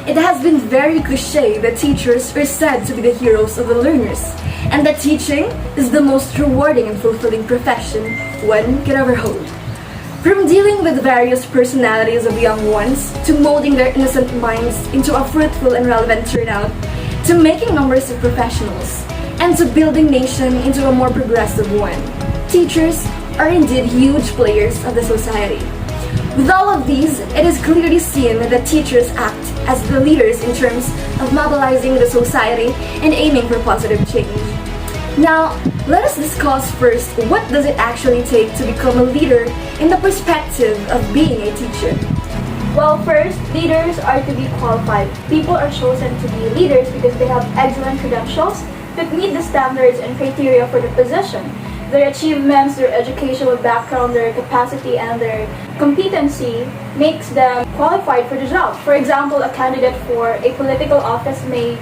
It has been very cliche that teachers are said to be the heroes of the learners, and that teaching is the most rewarding and fulfilling profession one could ever hold. From dealing with various personalities of young ones, to molding their innocent minds into a fruitful and relevant turnout, to making numbers of professionals, and to building nation into a more progressive one, teachers are indeed huge players of the society. With all of these, it is clearly seen that teachers act as the leaders in terms of mobilizing the society and aiming for positive change. Now, let us discuss first what does it actually take to become a leader in the perspective of being a teacher. Well, first, leaders are to be qualified. People are chosen to be leaders because they have excellent credentials that meet the standards and criteria for the position. Their achievements, their educational background, their capacity, and their competency makes them qualified for the job. For example, a candidate for a political office may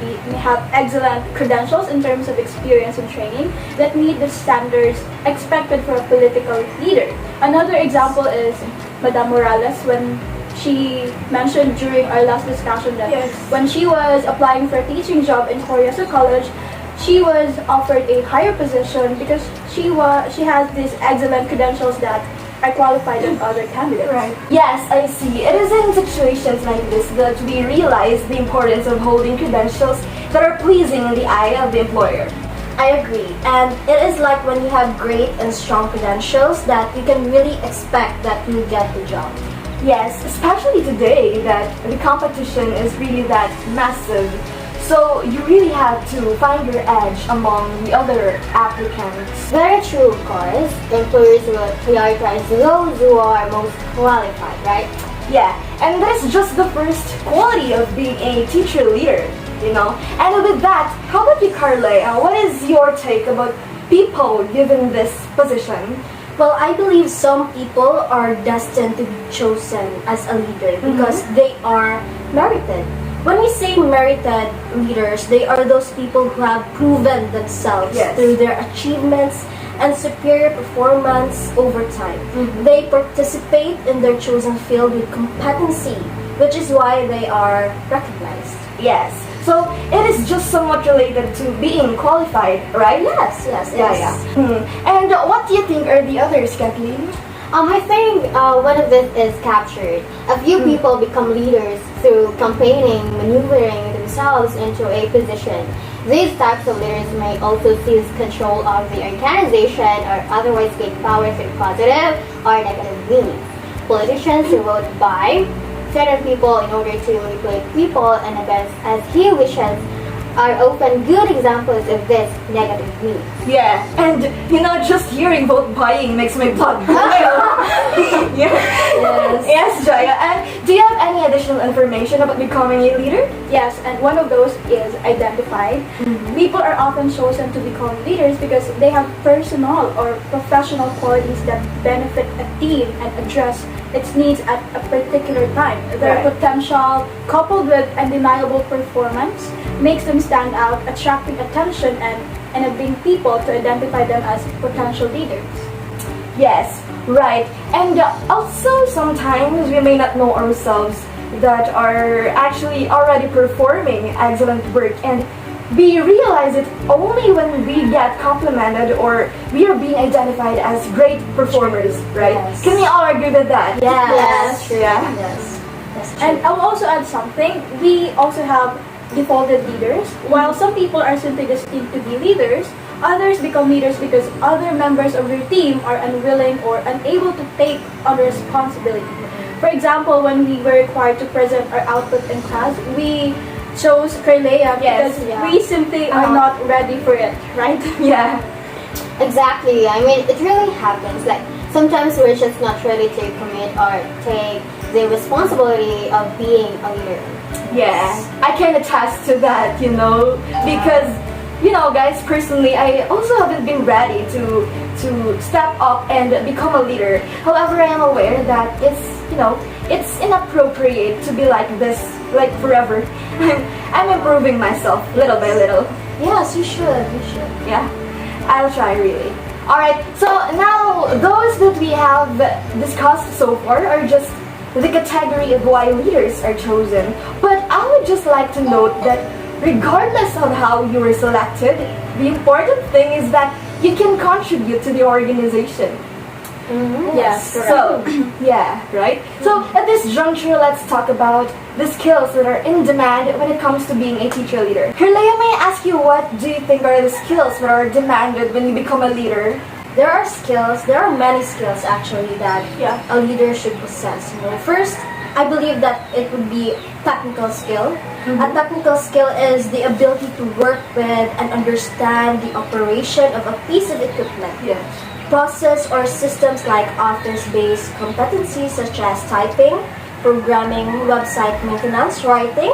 have excellent credentials in terms of experience and training that meet the standards expected for a political leader. Another example is Madame Morales, when she mentioned during our last discussion that when she was applying for a teaching job in Korea College, she was offered a higher position because she has these excellent credentials that are qualified than other candidates. Right. Yes, I see. It is in situations like this that we realize the importance of holding credentials that are pleasing in the eye of the employer. I agree, and it is like when you have great and strong credentials that you can really expect that you get the job. Yes, especially today that the competition is really that massive. So you really have to find your edge among the other applicants. Very true, of course. Employers will prioritize those who are most qualified, right? Yeah, and that is just the first quality of being a teacher leader, you know. And with that, how about you, Carlea? What is your take about people given this position? Well, I believe some people are destined to be chosen as a leader because they are merited. When we say merited leaders, they are those people who have proven themselves through their achievements and superior performance over time. They participate in their chosen field with competency, which is why they are recognized. Yes. So it is just somewhat related to being qualified, right? Yes. And what do you think are the others, Kathleen? I think one of this is captured. A few people become leaders through campaigning, maneuvering themselves into a position. These types of leaders may also seize control of the organization or otherwise gain power through positive or negative means. Politicians who vote by certain people in order to manipulate people and events as he wishes are often good examples of this negative means. Yeah, and you know, just hearing vote buying makes my blood boil. Yes, Jaya. And do you have any additional information about becoming a leader? Yes, and one of those is identified. People are often chosen to become leaders because they have personal or professional qualities that benefit a team and address its needs at a particular time. Their potential, coupled with undeniable performance, makes them stand out, attracting attention and enabling people to identify them as potential leaders. Yes, right. And also sometimes we may not know ourselves that are actually already performing excellent work, and we realize it only when we get complimented or we are being identified as great performers, right? Yes. Can we all agree with that? Yes, true. Yeah. Yes, that's true. And I'll also add something. We also have defaulted leaders. While some people are simply destined to be leaders, others become leaders because other members of their team are unwilling or unable to take on the responsibility. For example, when we were required to present our output in class, we chose Carlea because we simply are not ready for it, right? Yeah. Exactly. I mean, it really happens. Like, sometimes we're just not ready to commit or take the responsibility of being a leader. Yeah, I can attest to that, you know, because you know, guys, personally, I also haven't been ready to step up and become a leader. However, I am aware that it's inappropriate to be like this, like forever. I'm improving myself little by little. Yes, you should. Yeah, I'll try really. Alright, so now those that we have discussed so far are just the category of why leaders are chosen. But I would just like to note that regardless of how you were selected, the important thing is that you can contribute to the organization. Yes, So, yeah, right? So, at this juncture, let's talk about the skills that are in demand when it comes to being a teacher leader. Carlea, may I ask you, what do you think are the skills that are demanded when you become a leader? There are many skills actually that a leader should possess. First, I believe that it would be technical skill. A technical skill is the ability to work with and understand the operation of a piece of equipment. Yes. Process or systems like office-based competencies such as typing, programming, website maintenance, writing,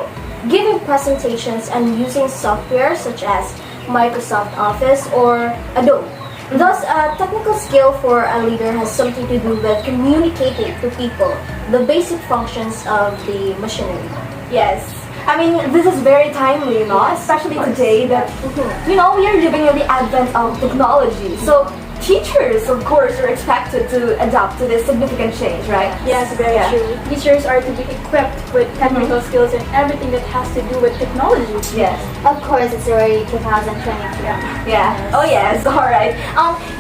giving presentations, and using software such as Microsoft Office or Adobe. Thus, a technical skill for a leader has something to do with communicating to people the basic functions of the machinery. Yes. I mean, this is very timely, no? Especially today that, we are living in the advent of technology. So, teachers, of course, are expected to adapt to this significant change, right? Yes, very true. Teachers are to be equipped with technical skills and everything that has to do with technology. Yes. Of course, it's already 2022. Yeah. Oh yes. All right.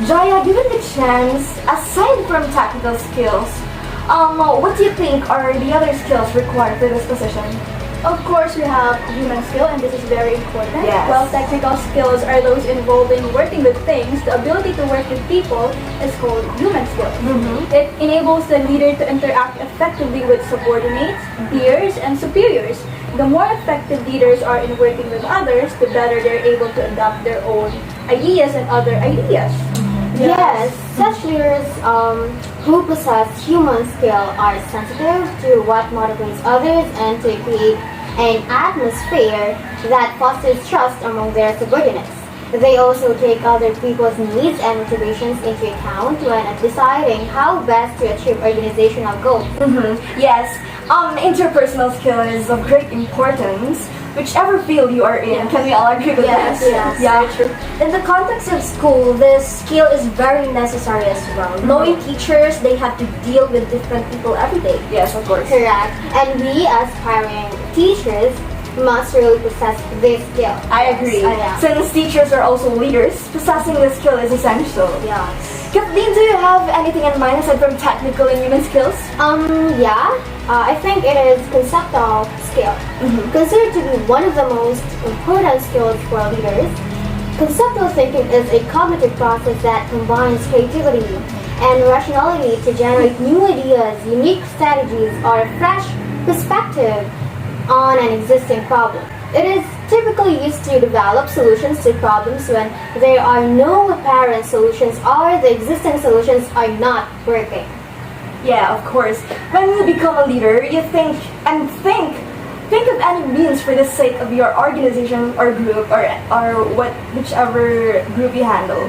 Jaya, given the chance, aside from technical skills, what do you think are the other skills required for this position? Of course, we have human skill, and this is very important. Yes. While technical skills are those involving working with things, the ability to work with people is called human skill. It enables the leader to interact effectively with subordinates, peers, and superiors. The more effective leaders are in working with others, the better they're able to adopt their own ideas and other ideas. Yes, such leaders who possess human skill are sensitive to what motivates others and to create an atmosphere that fosters trust among their subordinates. They also take other people's needs and motivations into account when deciding how best to achieve organizational goals. Yes. Interpersonal skill is of great importance. Whichever field you are in, can we all agree with Yes, that? yes. Yeah, true. In the context of school, this skill is very necessary as well. Knowing teachers, they have to deal with different people every day. Yes, of course. Correct. And we, aspiring teachers, must really possess this skill. I agree. Since teachers are also leaders, possessing this skill is essential. Yes. Kathleen, do you have anything in mind aside from technical and human skills? I think it is conceptual skill. Considered to be one of the most important skills for leaders. Conceptual thinking is a cognitive process that combines creativity and rationality to generate new ideas, unique strategies, or a fresh perspective on an existing problem. It is typically used to develop solutions to problems when there are no apparent solutions or the existing solutions are not working. Yeah, of course. When you become a leader, you think of any means for the sake of your organization or group or whichever group you handle.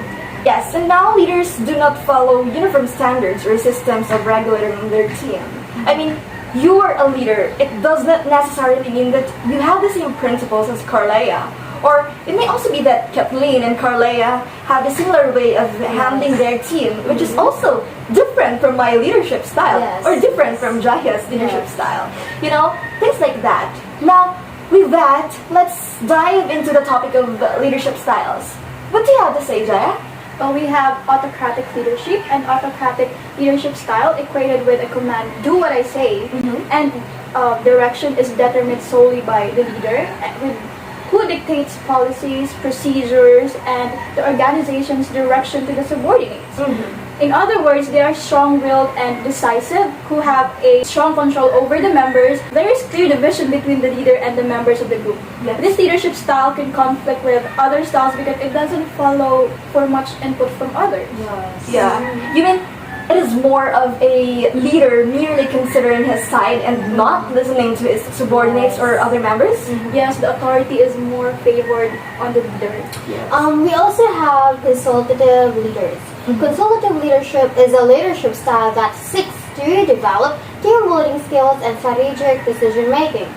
Yes, and now leaders do not follow uniform standards or systems of regulating their team. I mean, you are a leader. It does not necessarily mean that you have the same principles as Carlea. Or it may also be that Kathleen and Carlea have a similar way of handling their team, which is also different from my leadership style, or different from Jaya's leadership style. Things like that. Now, with that, let's dive into the topic of leadership styles. What do you have to say, Jaya? Well, we have autocratic leadership, and autocratic leadership style equated with a command, do what I say, and direction is determined solely by the leader, who dictates policies, procedures, and the organization's direction to the subordinates. In other words, they are strong-willed and decisive, who have a strong control over the members. There is clear division between the leader and the members of the group. This leadership style can conflict with other styles because it doesn't follow for much input from others. Yeah. You mean it is more of a leader merely considering his side and not listening to his subordinates or other members. Yes, the authority is more favored on the leader. We also have consultative leaders. Consultative leadership is a leadership style that seeks to develop team building skills and strategic decision making.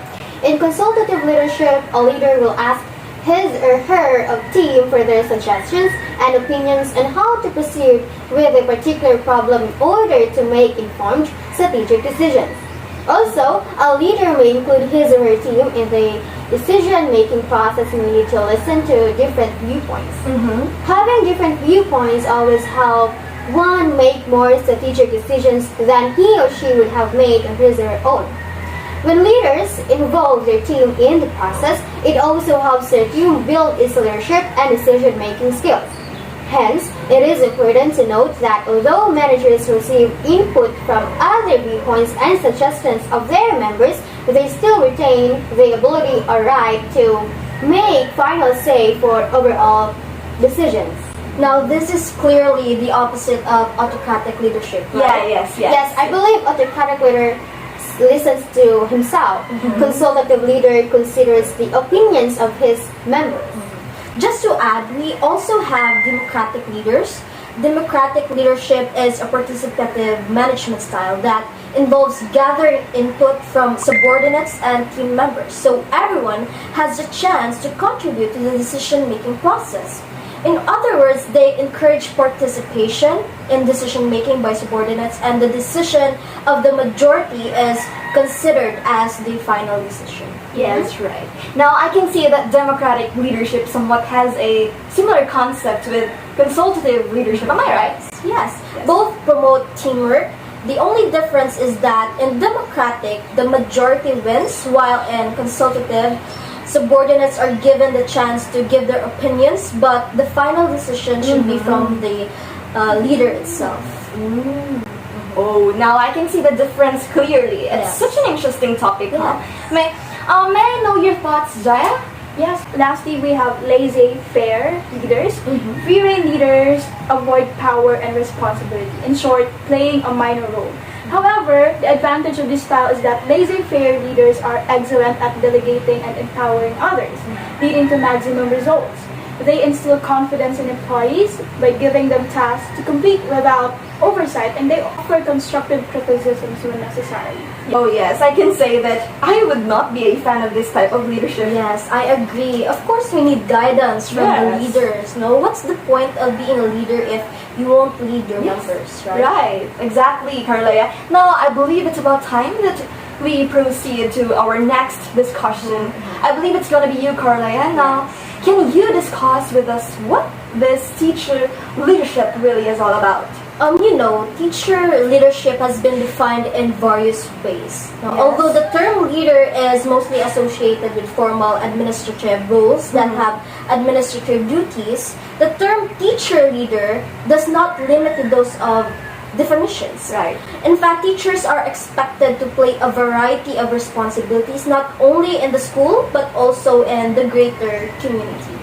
In consultative leadership, a leader will ask his or her team for their suggestions and opinions on how to proceed with a particular problem in order to make informed strategic decisions. Also, a leader may include his or her team in the decision-making process and need to listen to different viewpoints. Having different viewpoints always help one make more strategic decisions than he or she would have made on his or her own. When leaders involve their team in the process, it also helps their team build its leadership and decision-making skills. Hence, it is important to note that although managers receive input from other viewpoints and suggestions of their members, they still retain the ability or right to make final say for overall decisions. Now, this is clearly the opposite of autocratic leadership, right? Yes, I believe autocratic leader listens to himself. Consultative leader considers the opinions of his members. Just to add, we also have democratic leaders. Democratic leadership is a participative management style that involves gathering input from subordinates and team members, so everyone has a chance to contribute to the decision-making process. In other words, they encourage participation in decision-making by subordinates, and the decision of the majority is considered as the final decision. Yeah, that's right. Now, I can see that democratic leadership somewhat has a similar concept with consultative leadership. Am I right? Yes, both promote teamwork. The only difference is that in democratic, the majority wins, while in consultative, subordinates are given the chance to give their opinions, but the final decision should be from the leader itself. Oh, now I can see the difference clearly. It's such an interesting topic, huh? May I know your thoughts, Jaya? Yes, lastly, we have laissez-faire leaders. Free-rein leaders avoid power and responsibility. In short, playing a minor role. However, the advantage of this style is that laissez-faire leaders are excellent at delegating and empowering others, leading to maximum results. They instill confidence in employees by giving them tasks to complete without oversight, and they offer constructive criticisms when necessary. Oh yes, I can say that I would not be a fan of this type of leadership. Yes, I agree. Of course, we need guidance from the leaders. No, what's the point of being a leader if you won't lead your members, right? Right, exactly, Carlea. Now, I believe it's about time that we proceed to our next discussion. I believe it's going to be you, Carlea. Now, can you discuss with us what this teacher leadership really is all about? Teacher leadership has been defined in various ways. Although the term leader is mostly associated with formal administrative roles that have administrative duties, the term teacher leader does not limit to those of definitions. Right. In fact, teachers are expected to play a variety of responsibilities, not only in the school, but also in the greater community.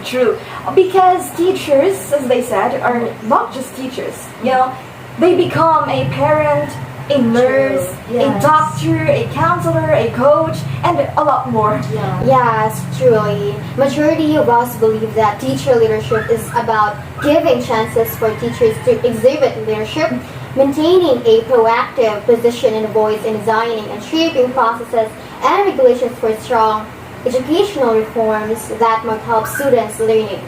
True. Because teachers, as they said, are not just teachers. They become a parent, a nurse, a doctor, a counselor, a coach, and a lot more. Yes, truly. Majority of us believe that teacher leadership is about giving chances for teachers to exhibit leadership, maintaining a proactive position and voice in designing and shaping processes and regulations for strong educational reforms that might help students' learning.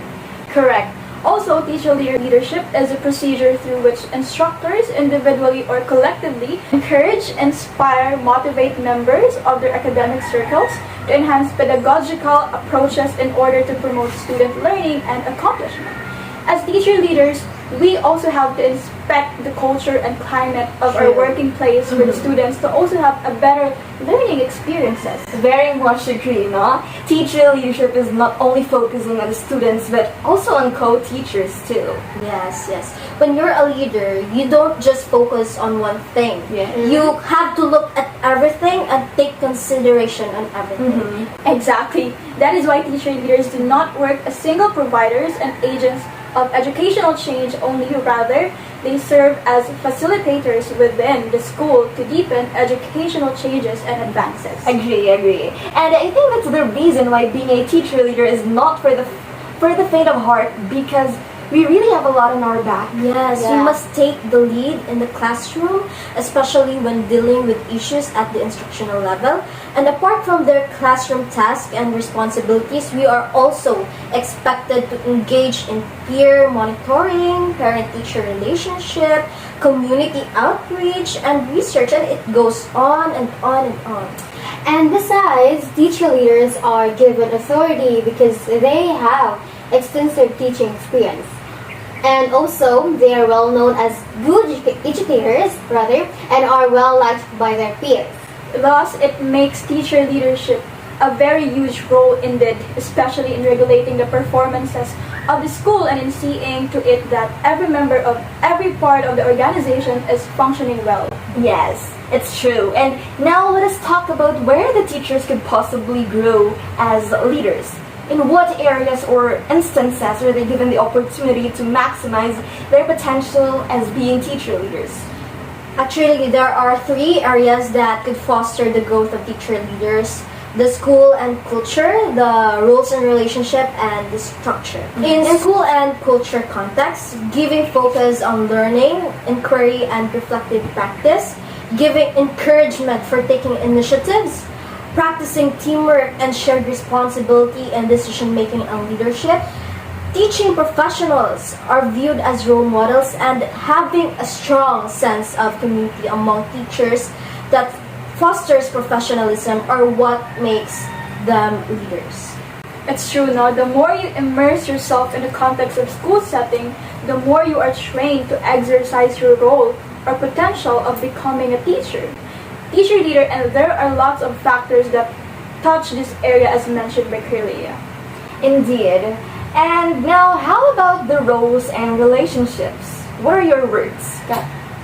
Correct. Also, teacher leadership is a procedure through which instructors, individually or collectively, encourage, inspire, motivate members of their academic circles to enhance pedagogical approaches in order to promote student learning and accomplishment. As teacher leaders, we also have to inspect the culture and climate of our working place for the students to also have a better learning experiences. Very much agree, no? Teacher leadership is not only focusing on the students, but also on co-teachers too. Yes. When you're a leader, you don't just focus on one thing. You have to look at everything and take consideration on everything. Exactly. That is why teacher leaders do not work as single providers and agents of educational change, only rather they serve as facilitators within the school to deepen educational changes and advances. Agree. And I think that's the reason why being a teacher leader is not for the faint of heart, because we really have a lot on our back. Yes, you must take the lead in the classroom, especially when dealing with issues at the instructional level. And apart from their classroom tasks and responsibilities, we are also expected to engage in peer monitoring, parent-teacher relationship, community outreach, and research, and it goes on and on and on. And besides, teacher leaders are given authority because they have extensive teaching experience. And also, they are well known as good educators, and are well liked by their peers. Thus, it makes teacher leadership a very huge role indeed, especially in regulating the performances of the school and in seeing to it that every member of every part of the organization is functioning well. Yes, it's true. And now let us talk about where the teachers could possibly grow as leaders. In what areas or instances are they given the opportunity to maximize their potential as being teacher leaders? Actually, there are 3 areas that could foster the growth of teacher leaders: the school and culture, the roles and relationship, and the structure. In school and culture context, giving focus on learning, inquiry, and reflective practice, giving encouragement for taking initiatives, practicing teamwork and shared responsibility in decision-making and leadership. Teaching professionals are viewed as role models, and having a strong sense of community among teachers that fosters professionalism are what makes them leaders. It's true, no? The more you immerse yourself in the context of school setting, the more you are trained to exercise your role or potential of becoming a teacher leader, and there are lots of factors that touch this area as mentioned by Carlea. Indeed. And now, how about the roles and relationships? What are your words?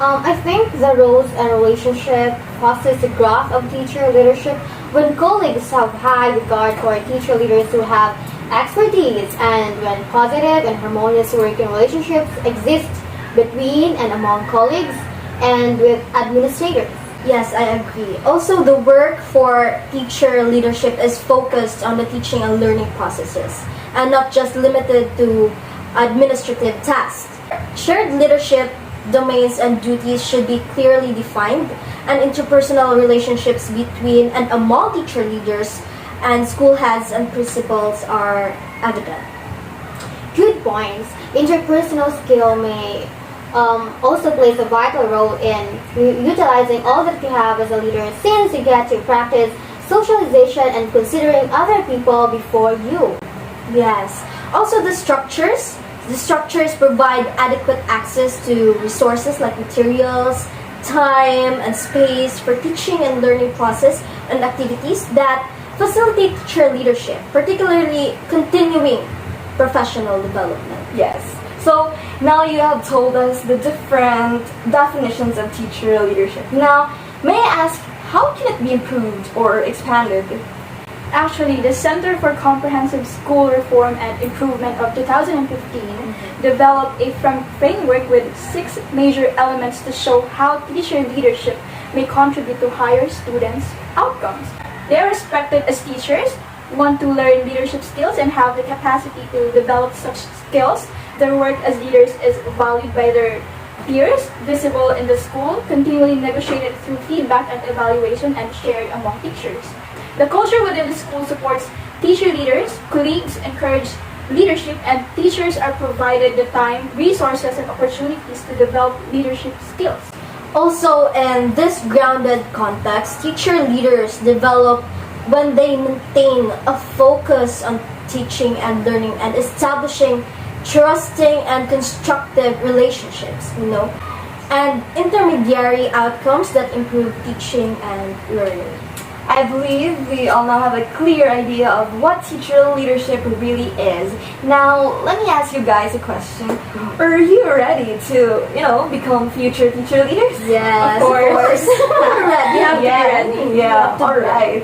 I think the roles and relationship fosters the growth of teacher leadership when colleagues have high regard for teacher leaders who have expertise, and when positive and harmonious working relationships exist between and among colleagues and with administrators. Yes, I agree. Also, the work for teacher leadership is focused on the teaching and learning processes, and not just limited to administrative tasks. Shared leadership domains and duties should be clearly defined, and interpersonal relationships between and among teacher leaders and school heads and principals are evident. Good points. Interpersonal skill may also plays a vital role in utilizing all that you have as a leader, since you get to practice socialization and considering other people before you. Yes. Also, the structures. The structures provide adequate access to resources like materials, time, and space for teaching and learning process and activities that facilitate teacher leadership, particularly continuing professional development. Yes. So now you have told us the different definitions of teacher leadership. Now, may I ask, how can it be improved or expanded? Actually, the Center for Comprehensive School Reform and Improvement of 2015 developed a framework with 6 major elements to show how teacher leadership may contribute to higher students' outcomes. They are respected as teachers, want to learn leadership skills, and have the capacity to develop such skills. Their work as leaders is valued by their peers, visible in the school, continually negotiated through feedback and evaluation, and shared among teachers. The culture within the school supports teacher leaders, colleagues encourage leadership, and teachers are provided the time, resources, and opportunities to develop leadership skills. Also, in this grounded context, teacher leaders develop when they maintain a focus on teaching and learning and establishing trusting and constructive relationships, and intermediary outcomes that improve teaching and learning. I believe we all now have a clear idea of what teacher leadership really is. Now, let me ask you guys a question. Are you ready to, become future teacher leaders? Yes, of course. We're ready. You have to be ready. Yeah, alright.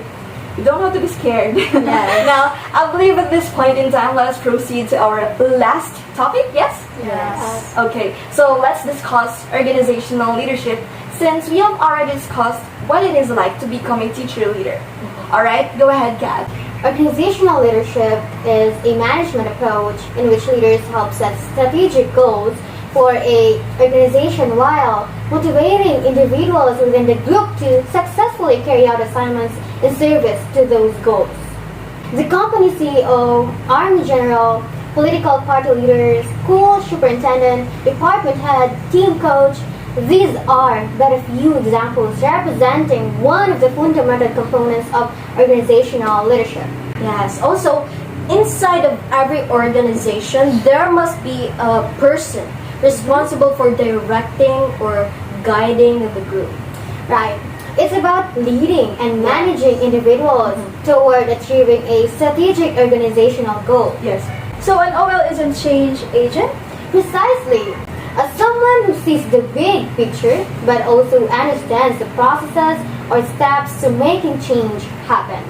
You don't have to be scared. Now, I believe at this point in time, let us proceed to our last topic. Yes? Yes. Okay, so let's discuss organizational leadership since we have already discussed what it is like to become a teacher leader. Alright, go ahead, Kat. Organizational leadership is a management approach in which leaders help set strategic goals for a organization while motivating individuals within the group to successfully carry out assignments in service to those goals. The company CEO, Army General, political party leaders, school superintendent, department head, team coach, these are but a few examples representing one of the fundamental components of organizational leadership. Yes. Also, inside of every organization, there must be a person responsible for directing or guiding the group. Right. It's about leading and managing individuals toward achieving a strategic organizational goal. Yes. So an OL isn't change agent? Precisely. As someone who sees the big picture but also understands the processes or steps to making change happen.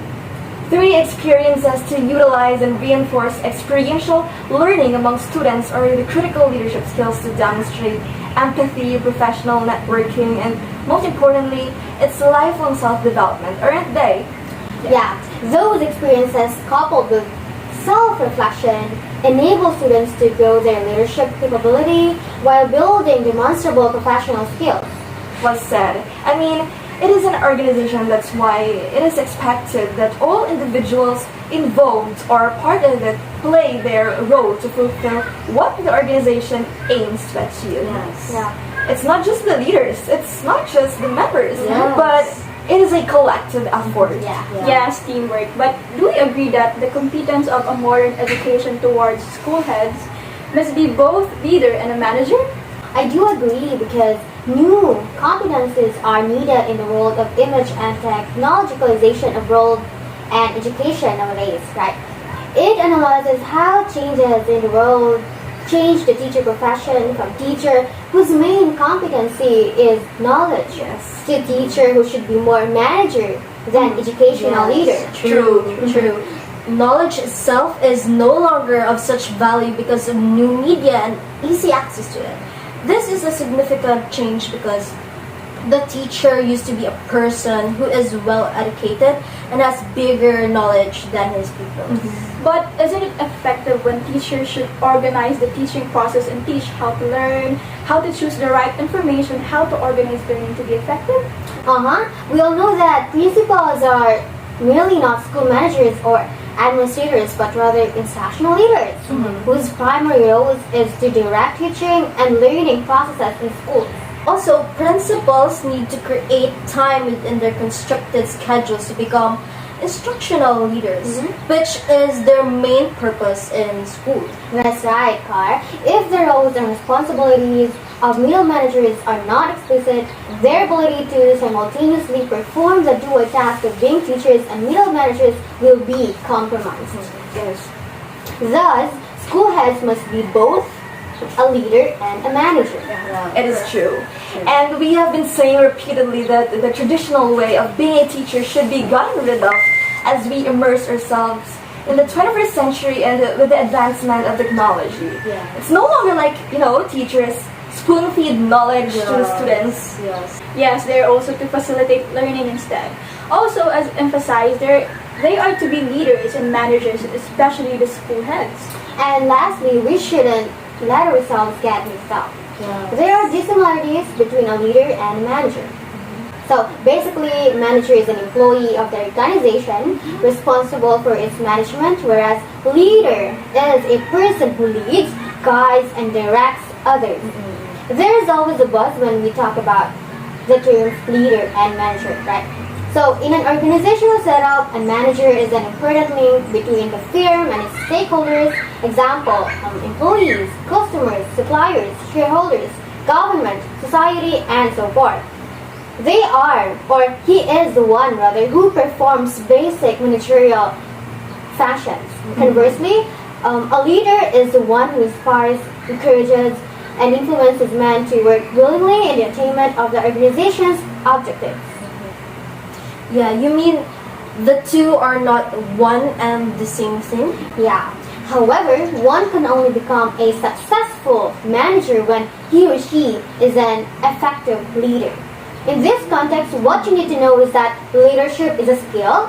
3 experiences to utilize and reinforce experiential learning among students are the critical leadership skills to demonstrate empathy, professional networking, and most importantly, it's lifelong self-development, aren't they? Yeah, those experiences coupled with self-reflection enable students to grow their leadership capability while building demonstrable professional skills. Was said. I mean, it is an organization, that's why it is expected that all individuals involved or part of it play their role to fulfill what the organization aims to achieve. Yes. Yeah. It's not just the leaders, it's not just the members, Yes. but it is a collective effort. Yeah. Yes, teamwork. But do we agree that the competence of a modern education towards school heads must be both leader and a manager? I do agree because new competencies are needed in the world of image and technologicalization of world and education nowadays, right? It analyzes how changes in the world change the teacher profession from teacher whose main competency is knowledge Yes. to teacher who should be more manager than educational leader. True. Knowledge itself is no longer of such value because of new media and easy access to it. This is a significant change because the teacher used to be a person who is well educated and has bigger knowledge than his pupils. But isn't it effective when teachers should organize the teaching process and teach how to learn, how to choose the right information, how to organize learning to be effective? We all know that principals are merely not school managers or administrators, but rather instructional leaders whose primary role is to direct teaching and learning processes in schools. Also, principals need to create time within their constructed schedules to become instructional leaders, which is their main purpose in school. That's right, Car. If the roles and responsibilities of middle managers are not explicit, their ability to simultaneously perform the dual task of being teachers and middle managers will be compromised. Yes. Thus, school heads must be both a leader and a manager. It is true. And we have been saying repeatedly that the traditional way of being a teacher should be gotten rid of as we immerse ourselves in the 21st century and with the advancement of technology. It's no longer like, teachers spoon-feed knowledge to the students. Yes. Yes, they are also to facilitate learning instead. Also, as emphasized, they are to be leaders and managers, especially the school heads. And lastly, we shouldn't let ourselves get mixed up. Yeah. There are dissimilarities between a leader and a manager. So basically, manager is an employee of the organization responsible for its management, whereas leader is a person who leads, guides, and directs others. There is always a buzz when we talk about the terms leader and manager, right? So in an organizational setup, a manager is an important link between the firm and its stakeholders. Example, employees, customers, suppliers, shareholders, government, society, and so forth. They are, or he is the one rather, who performs basic managerial functions. Conversely, a leader is the one who inspires, encourages, and influences men to work willingly in the attainment of the organization's objectives. Yeah, you mean the two are not one and the same thing? Yeah. However, one can only become a successful manager when he or she is an effective leader. In this context, what you need to know is that leadership is a skill,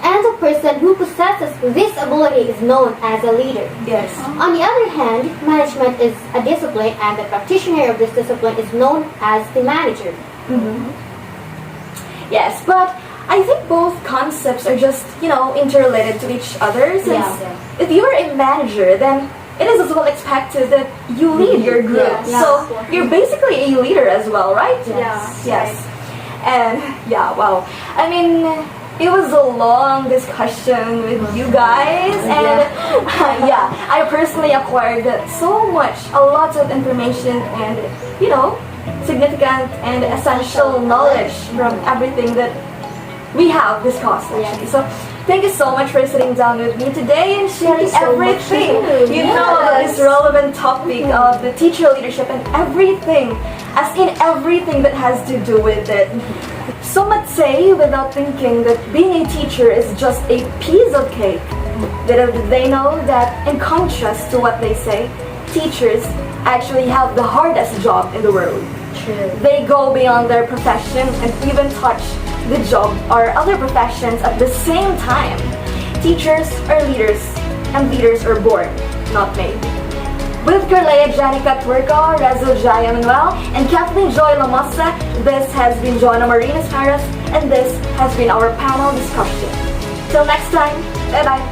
and the person who possesses this ability is known as a leader. Yes. On the other hand, management is a discipline, and the practitioner of this discipline is known as the manager. Yes, but I think both concepts are just, interrelated to each other. Since if you are a manager, then it is as well expected that you lead your group. Yeah. So you're basically a leader as well, right? Yeah. And wow. I mean, it was a long discussion with you guys, and I personally acquired a lot of information and, significant and essential knowledge from everything that we have discussed actually. So thank you so much for sitting down with me today and sharing everything about this relevant topic of the teacher leadership and everything, as in everything that has to do with it. Some might say without thinking that being a teacher is just a piece of cake. Little do they know that in contrast to what they say, teachers actually have the hardest job in the world. True. They go beyond their profession and even touch the job or other professions at the same time. Teachers are leaders, and leaders are born, not made. With Carlea, Jenica, Tuerco, Rezil, Jaya, Manuel, and Kathleen Joy, Lamosa, this has been Jona, Nesperos, and this has been our panel discussion. Till next time, bye-bye.